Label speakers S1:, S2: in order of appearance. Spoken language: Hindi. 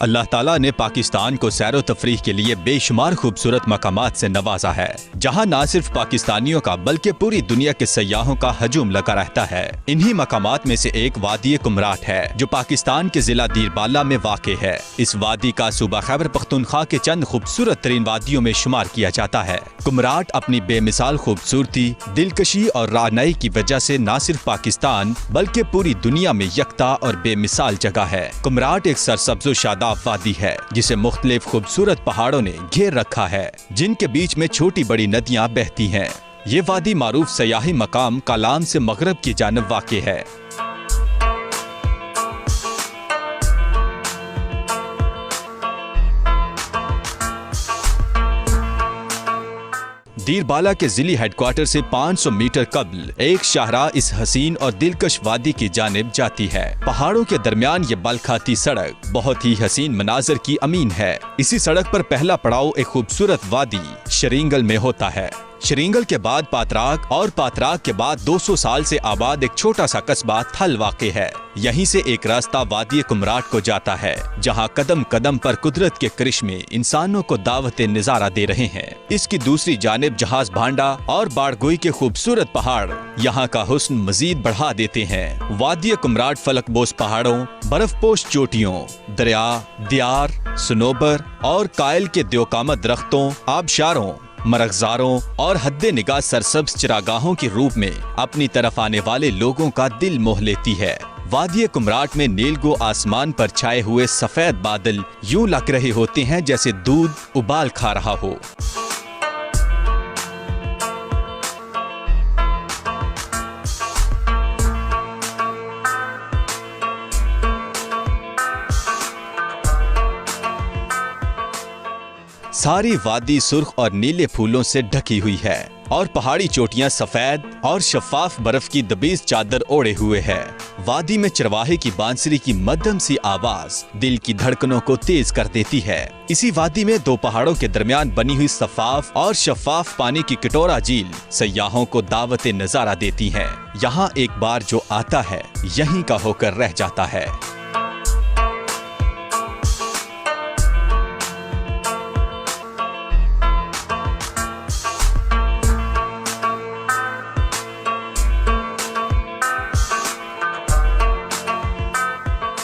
S1: अल्लाह ताला ने पाकिस्तान को सैरो तफरीह के लिए बेशुमार खूबसूरत मकामात से नवाजा है, जहां न सिर्फ पाकिस्तानियों का बल्कि पूरी दुनिया के सयाहों का हजूम लगा रहता है। इन्हीं मकामात में से एक वादी कुमराट है, जो पाकिस्तान के जिला दीरबाला में वाक़े है। इस वादी का सूबा खैबर पख्तूनख्वा के चंद खूबसूरत तरीन वादियों में शुमार किया जाता है। कुमराट अपनी बेमिसाल खूबसूरती, दिलकशी और राहनाई की वजह से न सिर्फ पाकिस्तान बल्कि पूरी दुनिया में यकता और बेमिसाल जगह है। कुमराट एक सरसब्ज़ो शादाब वादी है, जिसे मुख्तलिफ खूबसूरत पहाड़ों ने घेर रखा है, जिनके बीच में छोटी बड़ी नदियां बहती हैं। ये वादी मारूफ सयाही मकाम कालाम से मगरब की जानब वाक़े है। दीरबाला के जिली हेडक्वार्टर से 500 मीटर कब्ल एक शाहराह इस हसीन और दिलकश वादी की जानिब जाती है। पहाड़ों के दरमियान ये बल खाती सड़क बहुत ही हसीन मनाजर की अमीन है। इसी सड़क पर पहला पड़ाव एक खूबसूरत वादी शरींगल में होता है। शरींगल के बाद पातराक और पातराक के बाद 200 साल से आबाद एक छोटा सा कस्बा थल वाक़े है। यहीं से एक रास्ता वादी कुमराट को जाता है, जहां कदम कदम पर कुदरत के करिश्मे इंसानों को दावत नजारा दे रहे हैं। इसकी दूसरी जानिब जहाज भांडा और बाड़गोई के खूबसूरत पहाड़ यहाँ का हुस्न मजीद बढ़ा देते हैं। वादी कुमराट फलकबोस पहाड़ों, बर्फपोश चोटियों, दरिया, दियार, सनोबर और कायल के द्योकामत दरख्तों, आबशारों, मरगजारों और हद्दे निगाह सरसब्ज चिरागाहों के रूप में अपनी तरफ आने वाले लोगों का दिल मोह लेती है। वादी कुमराट में नीलगो आसमान पर छाए हुए सफेद बादल यूं लग रहे होते हैं जैसे दूध उबाल खा रहा हो। सारी वादी सुर्ख और नीले फूलों से ढकी हुई है और पहाड़ी चोटियां सफेद और शफाफ बर्फ की दबीज चादर ओढ़े हुए है। वादी में चरवाहे की बांसुरी की मध्यम सी आवाज दिल की धड़कनों को तेज कर देती है। इसी वादी में दो पहाड़ों के दरमियान बनी हुई सफाफ और शफाफ पानी की कटोरा झील सयाहों को दावत नजारा देती है। यहाँ एक बार जो आता है यहीं का होकर रह जाता है।